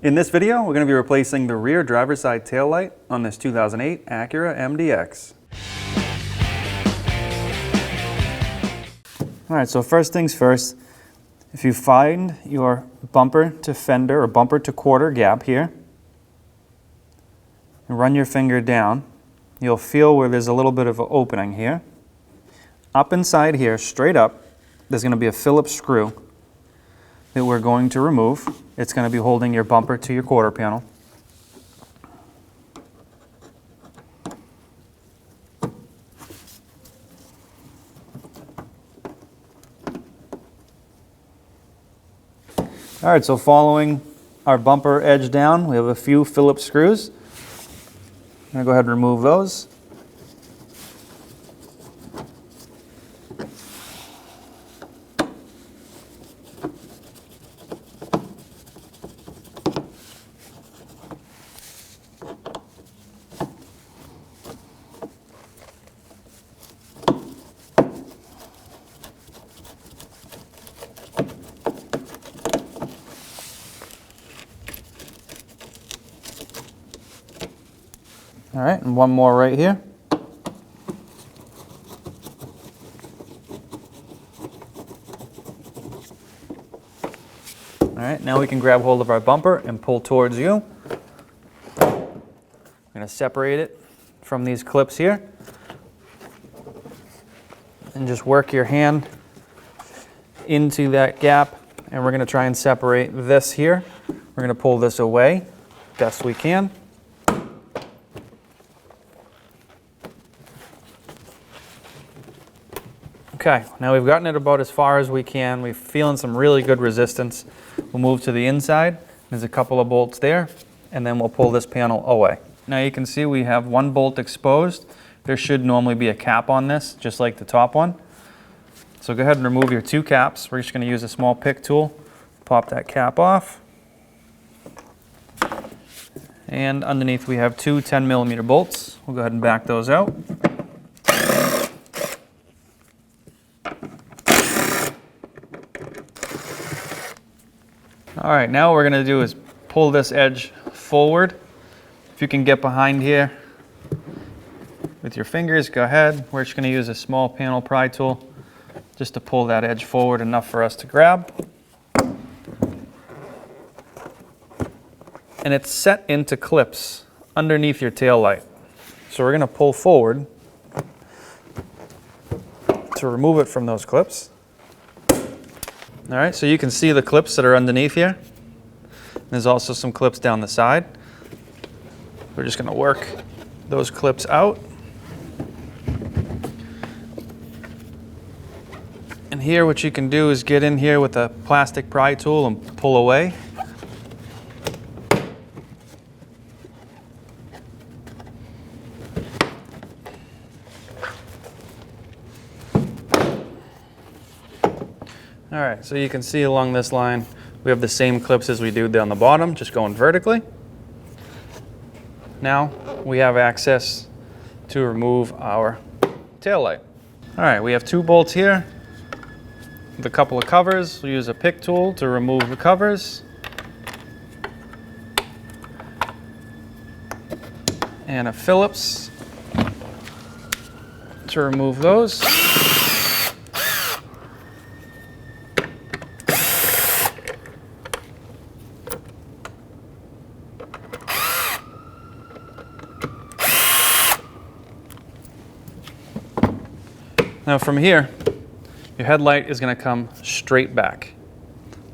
In this video, we're going to be replacing the rear driver's side tail light on this 2008 Acura MDX. Alright, so first things first, if you find your bumper to fender or bumper to quarter gap here, and run your finger down, you'll feel where there's a little bit of an opening here. Up inside here, straight up, there's going to be a Phillips screw that we're going to remove. It's going to be holding your bumper to your quarter panel. All right, so following our bumper edge down, we have a few Phillips screws. I'm going to go ahead and remove those. All right, and one more right here. All right, now we can grab hold of our bumper and pull towards you. I'm going to separate it from these clips here. And just work your hand into that gap, and we're going to try and separate this here. We're going to pull this away best we can. Okay, now we've gotten it about as far as we can. We're feeling some really good resistance. We'll move to the inside. There's a couple of bolts there, and then we'll pull this panel away. Now you can see we have one bolt exposed. There should normally be a cap on this, just like the top one. So go ahead and remove your two caps. We're just going to use a small pick tool, pop that cap off. And underneath we have two 10mm bolts. We'll go ahead and back those out. All right, now what we're going to do is pull this edge forward. If you can get behind here with your fingers, go ahead. We're just going to use a small panel pry tool just to pull that edge forward enough for us to grab. And it's set into clips underneath your tail light. So we're going to pull forward to remove it from those clips. All right, so you can see the clips that are underneath here. There's also some clips down the side. We're just going to work those clips out. And here what you can do is get in here with a plastic pry tool and pull away. All right, so you can see along this line, we have the same clips as we do down the bottom, just going vertically. Now we have access to remove our tail light. All right, we have two bolts here with a couple of covers. We'll use a pick tool to remove the covers. And a Phillips to remove those. Now from here, your headlight is going to come straight back.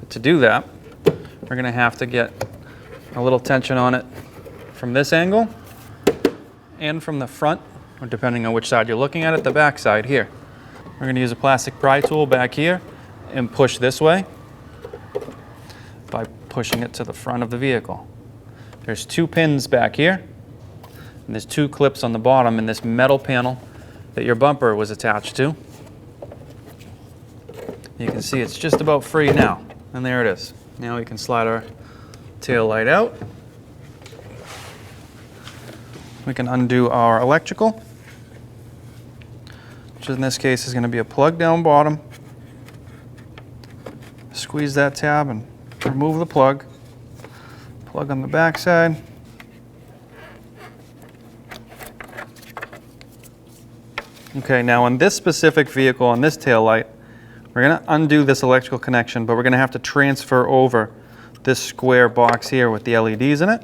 But to do that, we're going to have to get a little tension on it from this angle and from the front, or depending on which side you're looking at it, the back side here. We're going to use a plastic pry tool back here and push this way by pushing it to the front of the vehicle. There's two pins back here, and there's two clips on the bottom in this metal panel that your bumper was attached to. You can see it's just about free now, and there it is. Now we can slide our tail light out. We can undo our electrical, which in this case is going to be a plug down bottom. Squeeze that tab and remove the plug. Plug on the back side. Okay, now on this specific vehicle, on this tail light, we're going to undo this electrical connection, but we're going to have to transfer over this square box here with the LEDs in it.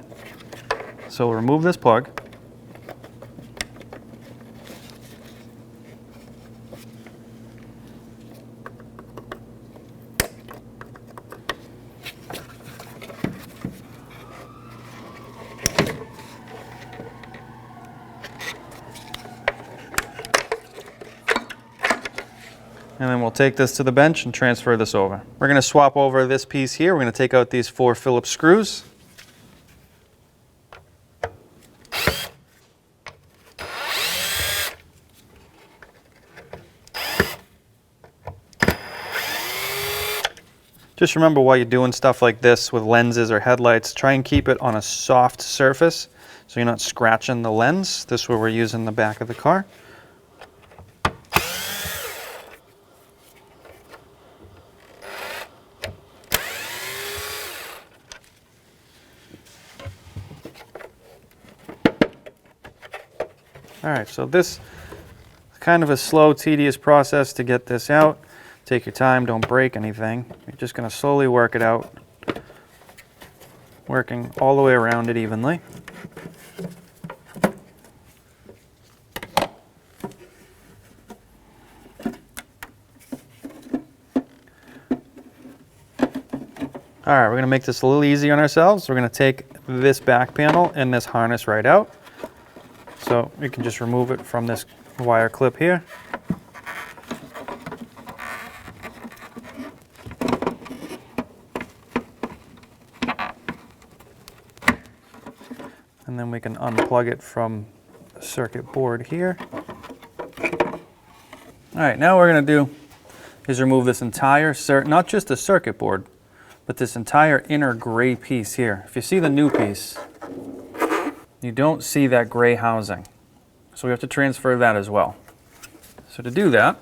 So we'll remove this plug. And then we'll take this to the bench and transfer this over. We're going to swap over this piece here. We're going to take out these 4 Phillips screws. Just remember, while you're doing stuff like this with lenses or headlights, try and keep it on a soft surface so you're not scratching the lens. This is where we're using the back of the car. All right, so this is kind of a slow, tedious process to get this out. Take your time, don't break anything. You're just going to slowly work it out, working all the way around it evenly. All right, we're going to make this a little easier on ourselves. We're going to take this back panel and this harness right out. So you can just remove it from this wire clip here. And then we can unplug it from the circuit board here. All right, now what we're going to do is remove this entire not just the circuit board, but this entire inner gray piece here. If you see the new piece, you don't see that gray housing. So we have to transfer that as well. So to do that,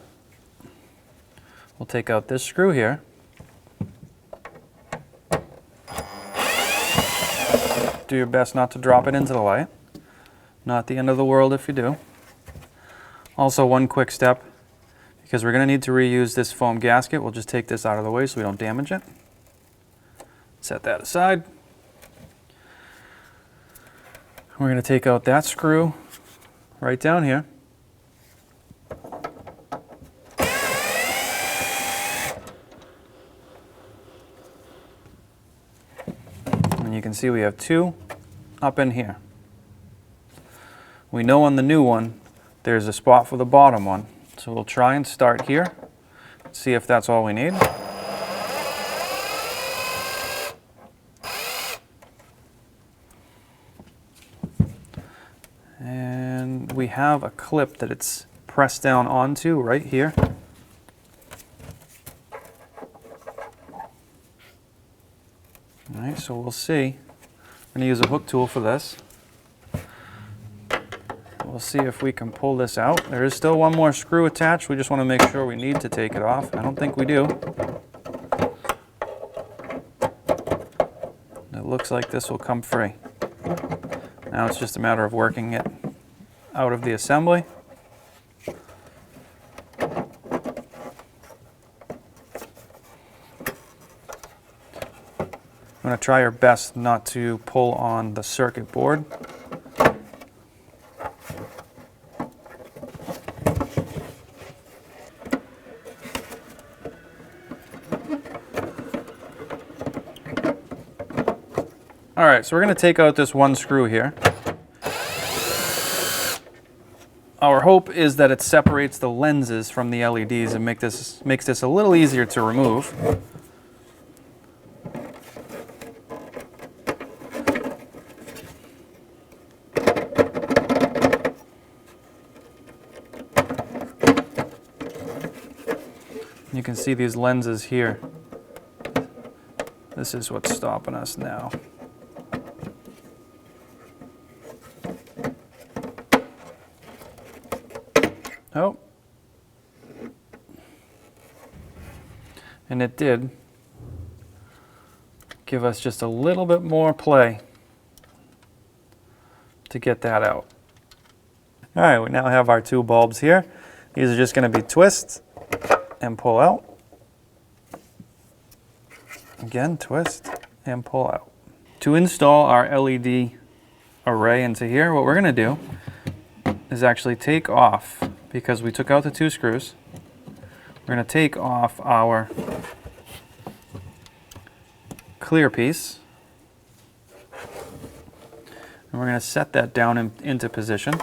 we'll take out this screw here. Do your best not to drop it into the light. Not the end of the world if you do. Also, one quick step, because we're going to need to reuse this foam gasket, we'll just take this out of the way so we don't damage it. Set that aside. We're going to take out that screw right down here. And you can see we have 2 up in here. We know on the new one there's a spot for the bottom one, so we'll try and start here, see if that's all we need. And we have a clip that it's pressed down onto right here. All right, so we'll see. I'm going to use a hook tool for this. We'll see if we can pull this out. There is still one more screw attached. We just want to make sure we need to take it off. I don't think we do. It looks like this will come free. Now it's just a matter of working it out of the assembly. I'm going to try our best not to pull on the circuit board. All right, so we're going to take out this one screw here. Our hope is that it separates the lenses from the LEDs and makes this a little easier to remove. You can see these lenses here. This is what's stopping us now. Oh. And it did give us just a little bit more play to get that out. All right, we now have our two bulbs here. These are just going to be twist and pull out. Again, twist and pull out. To install our LED array into here, what we're going to do is actually take off, because we took out the two screws, we're going to take off our clear piece, and we're going to set that down into position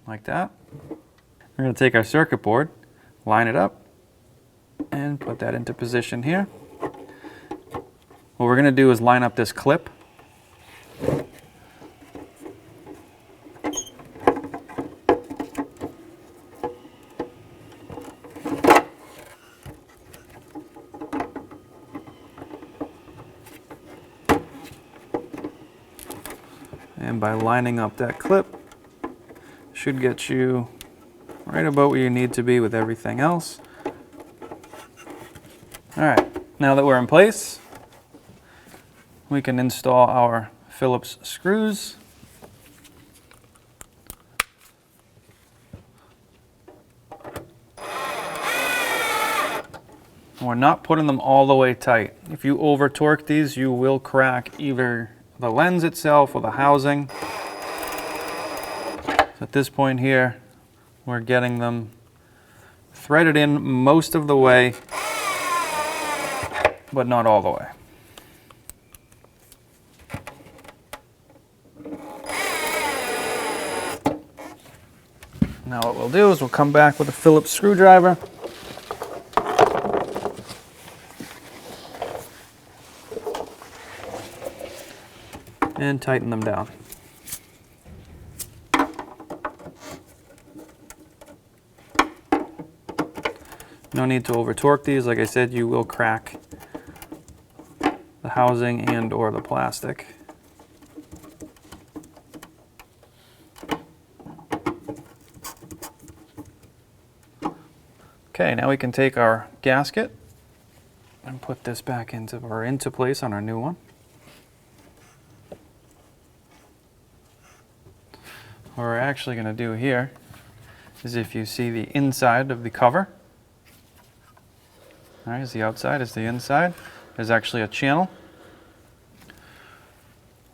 like that. We're going to take our circuit board, line it up, and put that into position here. What we're going to do is line up this clip. And by lining up that clip, should get you right about where you need to be with everything else. All right, now that we're in place, we can install our Phillips screws. We're not putting them all the way tight. If you over torque these, you will crack either the lens itself or the housing. So at this point here, we're getting them threaded in most of the way, but not all the way. Now what we'll do is we'll come back with a Phillips screwdriver. And tighten them down. No need to over torque these. Like I said, you will crack the housing and or the plastic. Okay, now we can take our gasket and put this back into place on our new one. What we're actually going to do here is, if you see the inside of the cover, all right, is the outside, is the inside, there's actually a channel.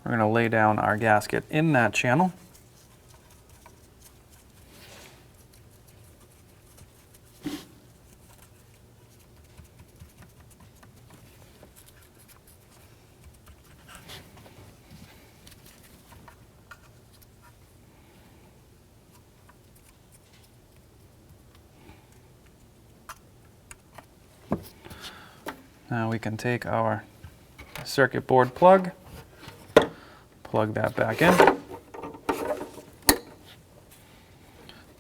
We're going to lay down our gasket in that channel. Now we can take our circuit board plug, plug that back in,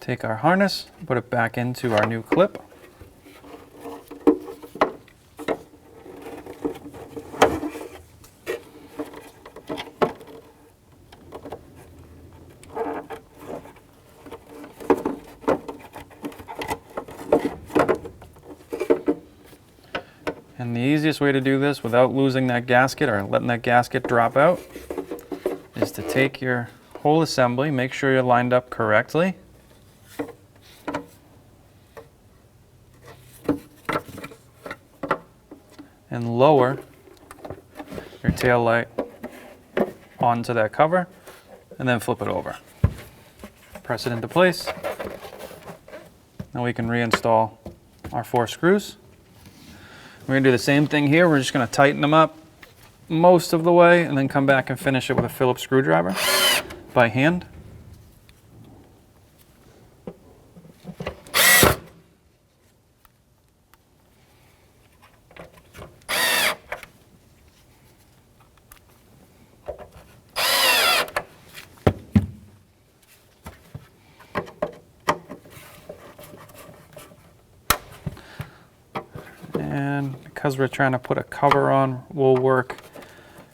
take our harness, put it back into our new clip. And the easiest way to do this without losing that gasket or letting that gasket drop out is to take your whole assembly, make sure you're lined up correctly, and lower your tail light onto that cover, and then flip it over. Press it into place. Now we can reinstall our 4 screws. We're going to do the same thing here. We're just going to tighten them up most of the way and then come back and finish it with a Phillips screwdriver by hand. And because we're trying to put a cover on, we'll work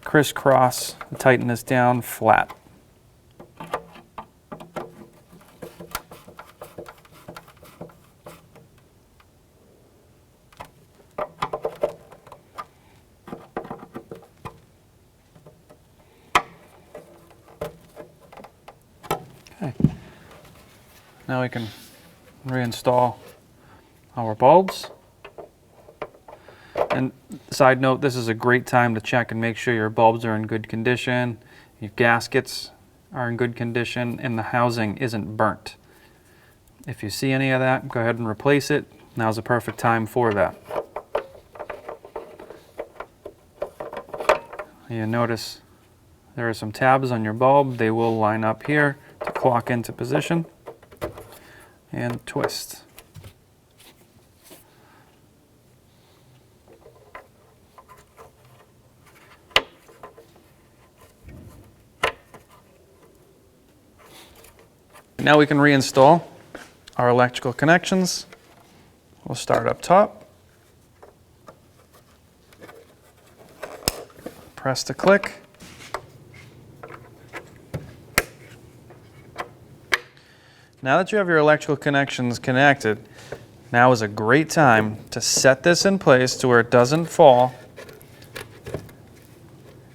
crisscross and tighten this down flat. Now we can reinstall our bulbs. And side note, this is a great time to check and make sure your bulbs are in good condition, your gaskets are in good condition, and the housing isn't burnt. If you see any of that, go ahead and replace it. Now's the perfect time for that. You notice there are some tabs on your bulb. They will line up here to clock into position and twist. Now we can reinstall our electrical connections. We'll start up top. Press the click. Now that you have your electrical connections connected, now is a great time to set this in place to where it doesn't fall.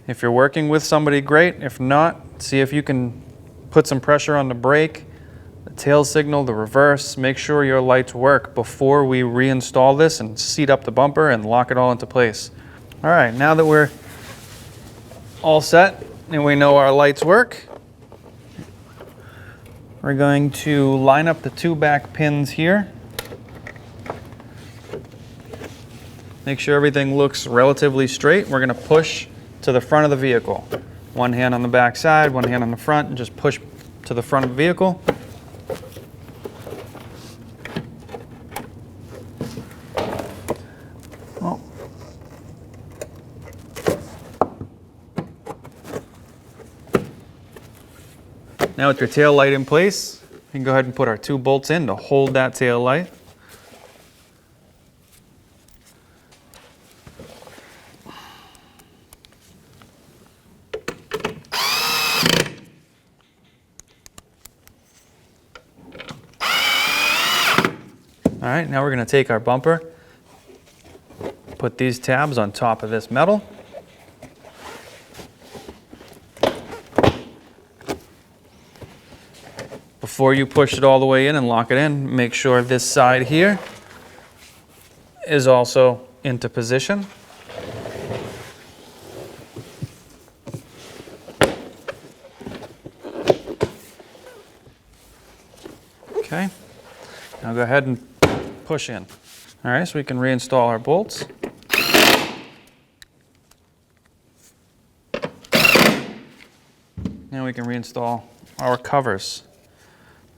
If you're working with somebody, great. If not, see if you can put some pressure on the brake, the tail signal, the reverse. Make sure your lights work before we reinstall this and seat up the bumper and lock it all into place. All right, now that we're all set and we know our lights work, we're going to line up the two back pins here. Make sure everything looks relatively straight. We're going to push to the front of the vehicle. One hand on the back side, one hand on the front, and just push to the front of the vehicle. Oh. Now with your tail light in place, we can go ahead and put our two bolts in to hold that tail light. All right, now we're going to take our bumper, put these tabs on top of this metal. Before you push it all the way in and lock it in, make sure this side here is also into position. Okay, now go ahead and push in. All right, so we can reinstall our bolts. Now we can reinstall our covers.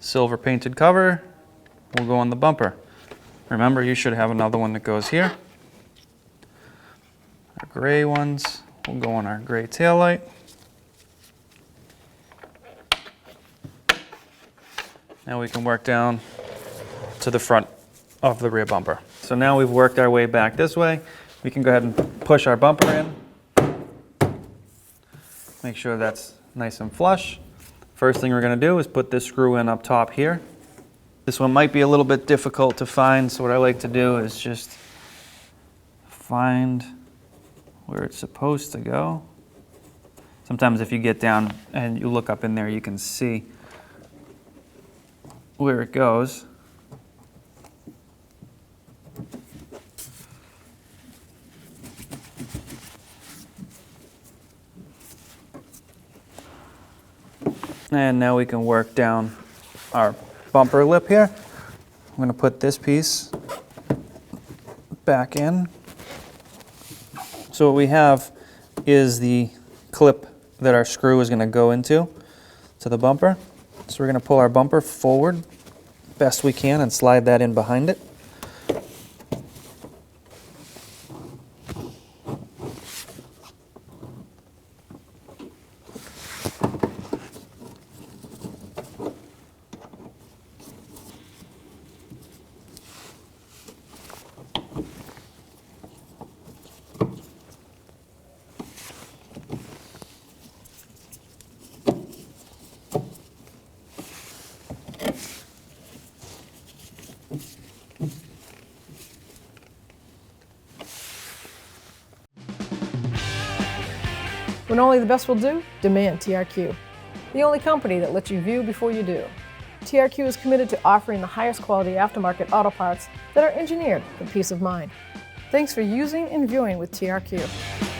Silver painted cover will go on the bumper. Remember, you should have another one that goes here. Our gray ones will go on our gray taillight. Now we can work down to the front of the rear bumper. So now we've worked our way back this way. We can go ahead and push our bumper in. Make sure that's nice and flush. First thing we're going to do is put this screw in up top here. This one might be a little bit difficult to find, so what I like to do is just find where it's supposed to go. Sometimes if you get down and you look up in there, you can see where it goes. And now we can work down our bumper lip here. I'm going to put this piece back in. So what we have is the clip that our screw is going to go into to the bumper. So we're going to pull our bumper forward best we can and slide that in behind it. When only the best will do, demand TRQ. The only company that lets you view before you do. TRQ is committed to offering the highest quality aftermarket auto parts that are engineered for peace of mind. Thanks for using and viewing with TRQ.